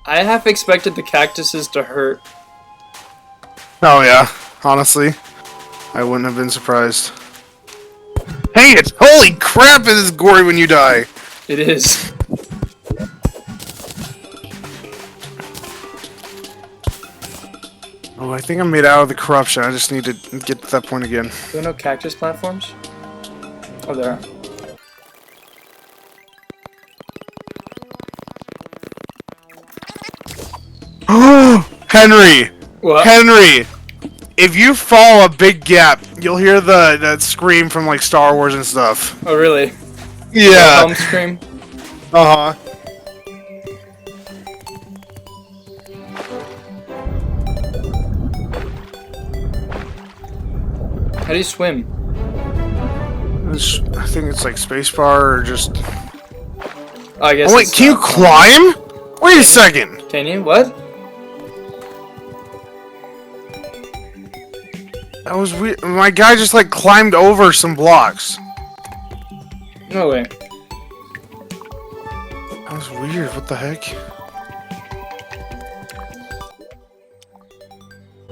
I half expected the cactuses to hurt. Oh yeah, honestly, I wouldn't have been surprised. Hey, it's holy crap! It is gory when you die. It is. Oh, I think I'm made out of the corruption. I just need to get to that point again. There are no cactus platforms? Oh, there are. Henry! What? Henry! If you fall a big gap, you'll hear that scream from like Star Wars and stuff. Oh, really? Yeah. Home scream? Uh-huh. How do you swim? I think it's like spacebar or just... Oh, I guess. Oh wait, can you climb? Wait a second! Can you? What? That was weird. My guy just like climbed over some blocks. No way. That was weird. What the heck?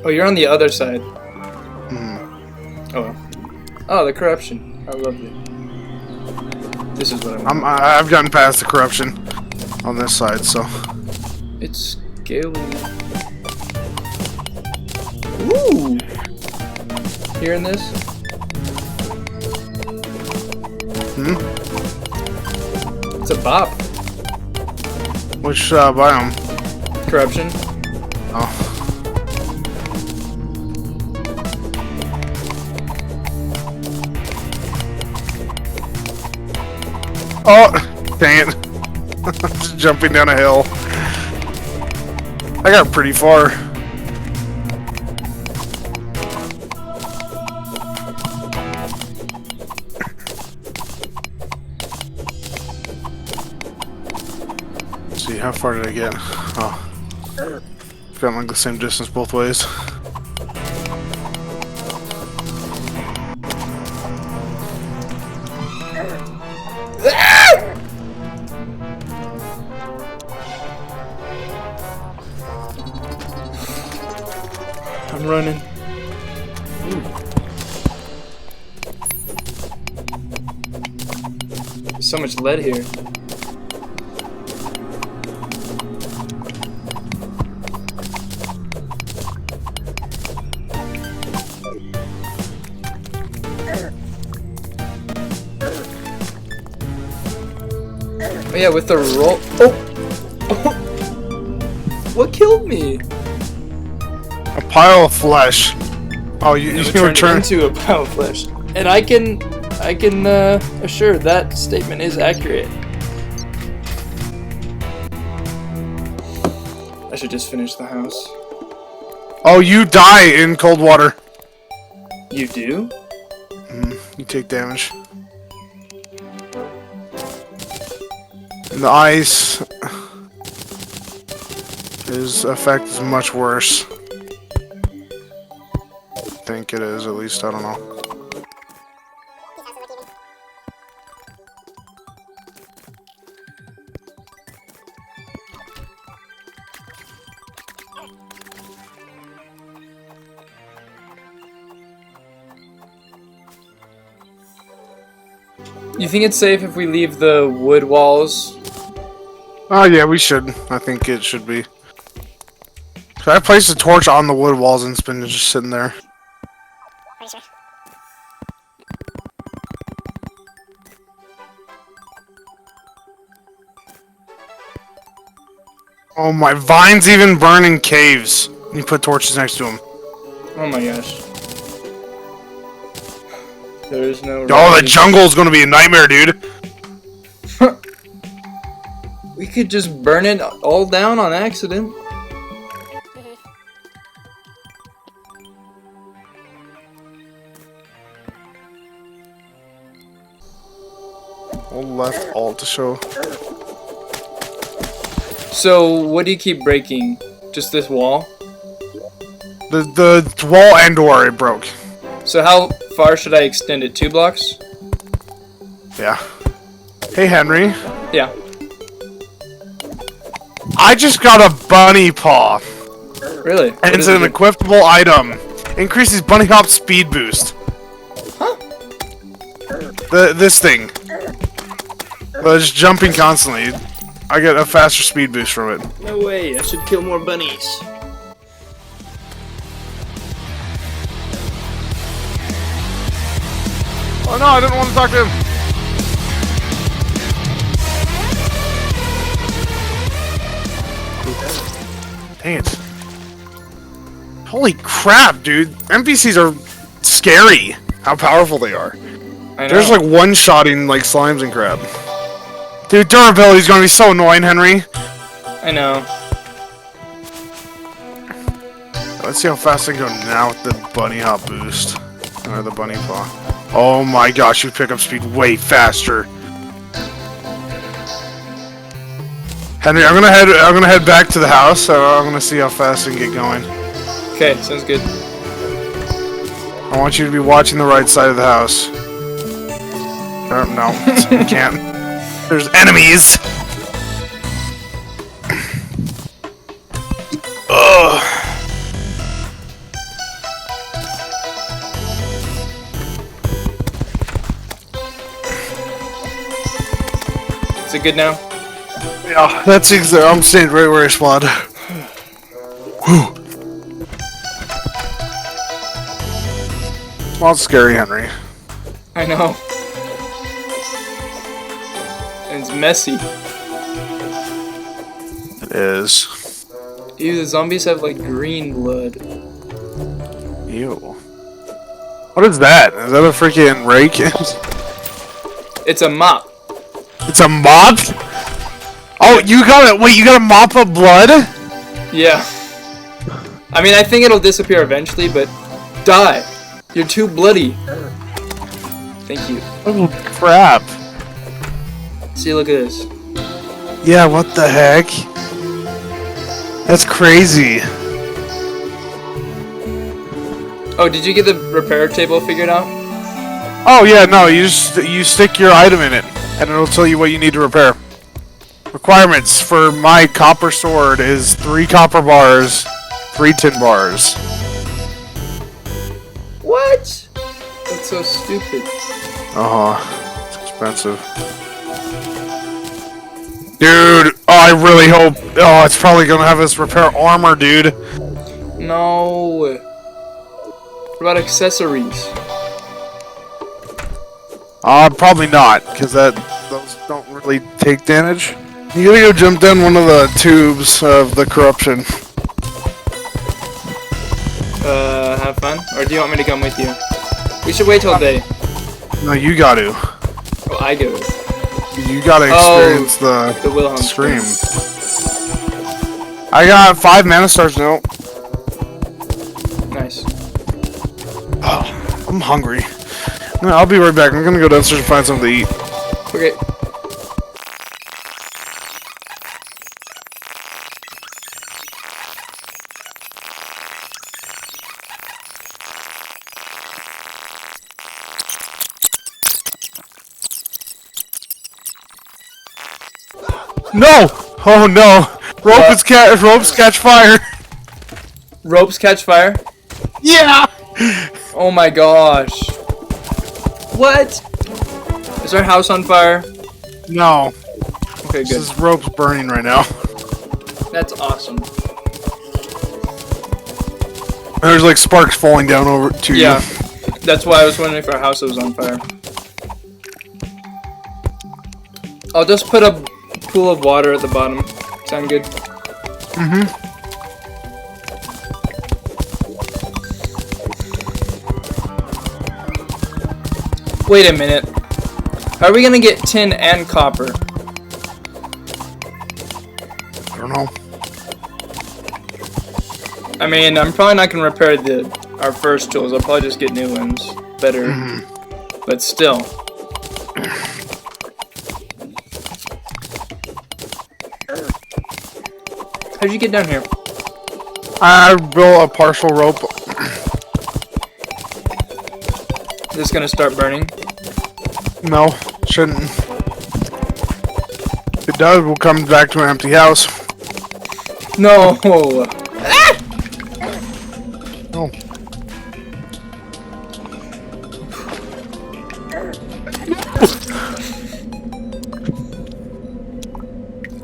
Oh, you're on the other side. Hmm. Oh well. Oh, the corruption. How lovely. This is what I want. I've gotten past the corruption on this side, so. It's scaly. Ooh! Hearing this? Hmm? It's a bop. Which biome? Corruption. Oh. Oh, dang it. I'm just jumping down a hill. I got pretty far. Let's see, how far did I get? Oh. Got like the same distance both ways. I'm running. Ooh. There's so much lead here. Oh yeah, with the roll. Oh! What killed me? A pile of flesh. Oh, you turned into a pile of flesh, and I can assure that statement is accurate. I should just finish the house. Oh, you die in cold water. You do? You take damage. And the ice effect is much worse. I think it is, at least, I don't know. You think it's safe if we leave the wood walls? Oh yeah, we should. I think it should be. So I placed a torch on the wood walls and it's been just sitting there. Oh, my vines even burn in caves. You put torches next to them. Oh my gosh. There's no... Oh, the jungle's gonna be a nightmare, dude. We could just burn it all down on accident. Hold left alt to show. So, what do you keep breaking? Just this wall? The wall and door it broke. So how far should I extend it? 2 blocks? Yeah. Hey, Henry. Yeah. I just got a bunny paw. Really? And it's an equipable item. Increases bunny hop speed boost. Huh? This thing. But it's jumping constantly. I get a faster speed boost from it. No way, I should kill more bunnies. Oh no, I didn't want to talk to him. Dang it. Holy crap, dude. NPCs are scary. How powerful they are. I know. There's like one-shotting like slimes and crap. Dude, durability's gonna be so annoying, Henry. I know. Let's see how fast I can go now with the bunny hop boost. Or the bunny paw. Oh my gosh, you pick up speed way faster. Henry, I'm gonna head back to the house, so I'm gonna see how fast I can get going. Okay, sounds good. I want you to be watching the right side of the house. No, you can't. There's enemies! Ugh. Is it good now? Yeah, that's exactly. I'm staying right where I spawned. Whew. Well, it's scary, Henry. I know. And it's messy. It is. Ew, the zombies have like green blood. Ew. What is that? Is that a freaking rake? It's a mop. It's a mop? Oh, you got it. Wait, you got a mop of blood? Yeah. I mean, I think it'll disappear eventually, but die. You're too bloody. Thank you. Oh, crap. See, look at this. Yeah, what the heck? That's crazy. Oh, did you get the repair table figured out? Oh, yeah, no, you stick your item in it, and it'll tell you what you need to repair. Requirements for my copper sword is 3 copper bars, 3 tin bars. What? That's so stupid. It's expensive. Dude, oh, I really hope. Oh, it's probably gonna have us repair armor, dude. No. What about accessories? Probably not, because those don't really take damage. You gotta go jump down one of the tubes of the corruption. Have fun? Or do you want me to come with you? We should wait till day. No, you gotta. Oh, I go. You gotta experience the Wilhelm scream. I got 5 mana stars now. Nice. Oh, I'm hungry. No, I'll be right back. I'm gonna go downstairs and find something to eat. Okay. No! Oh no! Ropes catch fire! Ropes catch fire? Yeah! Oh my gosh. What? Is our house on fire? No. Okay, good. This rope's burning right now. That's awesome. There's like sparks falling down over to you. Yeah. That's why I was wondering if our house was on fire. I'll just put a pool of water at the bottom. Sound good? Mm-hmm. Wait a minute. How are we gonna get tin and copper? I don't know. I mean, I'm probably not gonna repair our first tools. I'll probably just get new ones. Better. But still. How'd you get down here? I built a partial rope. Is this gonna start burning? No, shouldn't. If it does, we'll come back to an empty house. No. Oh.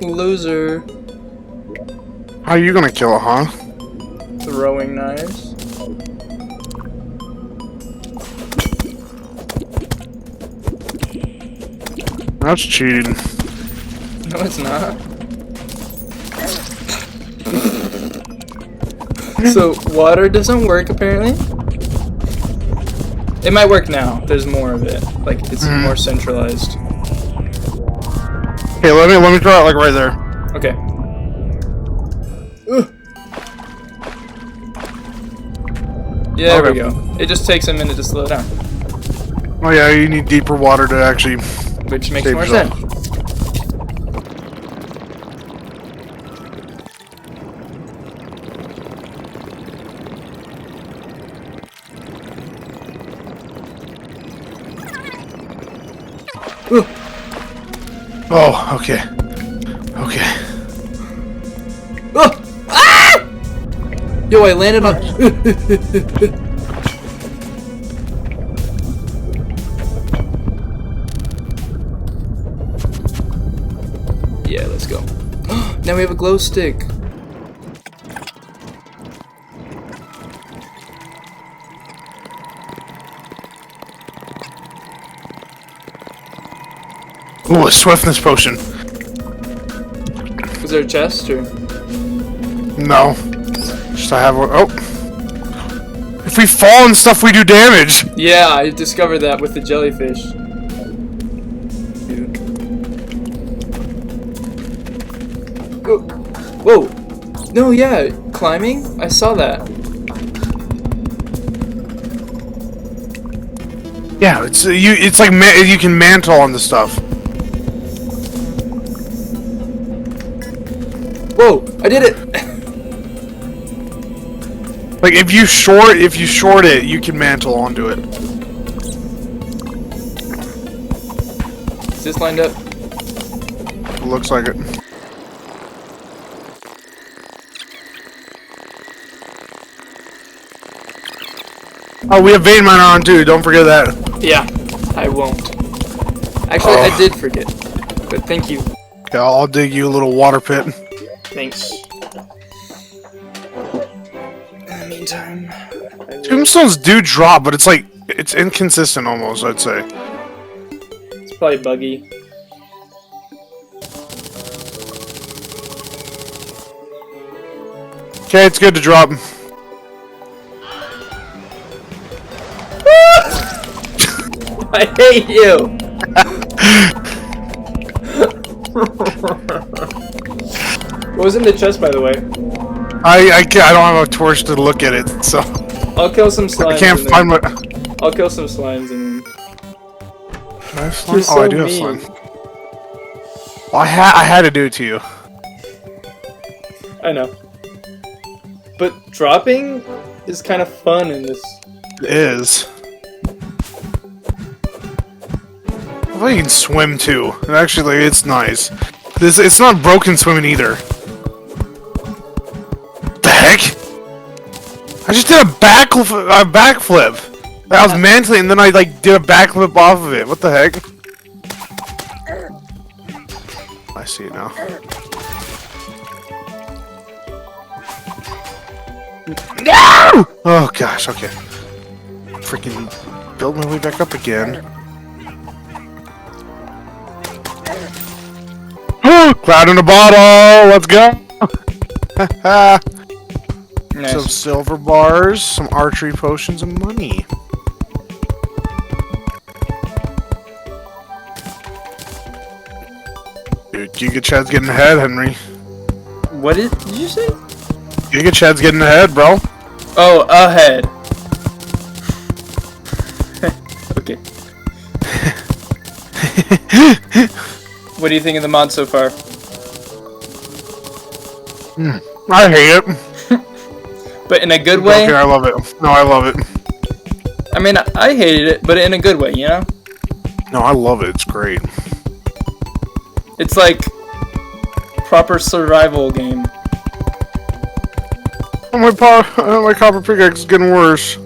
Loser. How are you gonna kill it, huh? Throwing knives. That's cheating. No, it's not. So, water doesn't work apparently. It might work now. There's more of it. Like, it's more centralized. Okay, let me try it like right there. Okay. Ugh. Yeah, there we go. It just takes a minute to slow down. Oh yeah, you need deeper water to actually... Which makes more sense. Ooh. Oh, okay. Okay. Oh! Ah! Yo, I landed on... Yeah, let's go. Now we have a glow stick. Ooh, a swiftness potion. Was there a chest or? No. Just I have one. Oh. If we fall and stuff, we do damage. Yeah, I discovered that with the jellyfish. Dude. Oh. Whoa. No, yeah, climbing? I saw that. Yeah, it's It's like you can mantle on the stuff. Whoa! I did it. Like if you short it, you can mantle onto it. Is this lined up? Looks like it. Oh, we have VeinMiner on too. Don't forget that. Yeah, I won't. Actually, I did forget. But thank you. Yeah, I'll dig you a little water pit. Thanks. In the meantime, Tombstones do drop, but it's like it's inconsistent almost. I'd say. It's probably buggy. Okay, it's good to drop. I hate you. What was in the chest, by the way? I don't have a torch to look at it, so I'll kill some slimes. I can't find my. I'll kill some slimes and. Do I have slime? You're Oh, I so do have mean. slime. Well, I had to do it to you. I know. But dropping is kind of fun in this. It is. I think you can swim too. And actually, it's nice. It's not broken swimming either. What the heck? I just did a backflip. I was mantling and then I like did a backflip off of it. What the heck? I see it now. No! Oh gosh, okay. Freaking build my way back up again. Cloud in a bottle! Let's go! Nice. Some silver bars, some archery potions, and money. Dude, Giga Chad's getting ahead, Henry. What did you say? Giga Chad's getting ahead, bro. Oh, ahead. Okay. What do you think of the mod so far? I hate it. But in a good way? Okay, I love it. No, I love it. I mean, I hated it, but in a good way, you know? No, I love it. It's great. It's like proper survival game. My copper pickaxe is getting worse.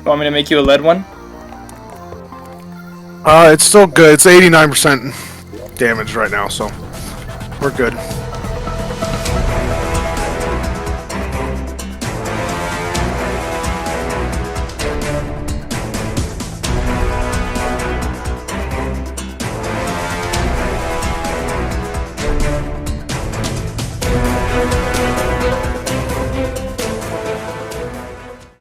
Want me to make you a lead one? It's still good. It's 89% damage right now, so we're good.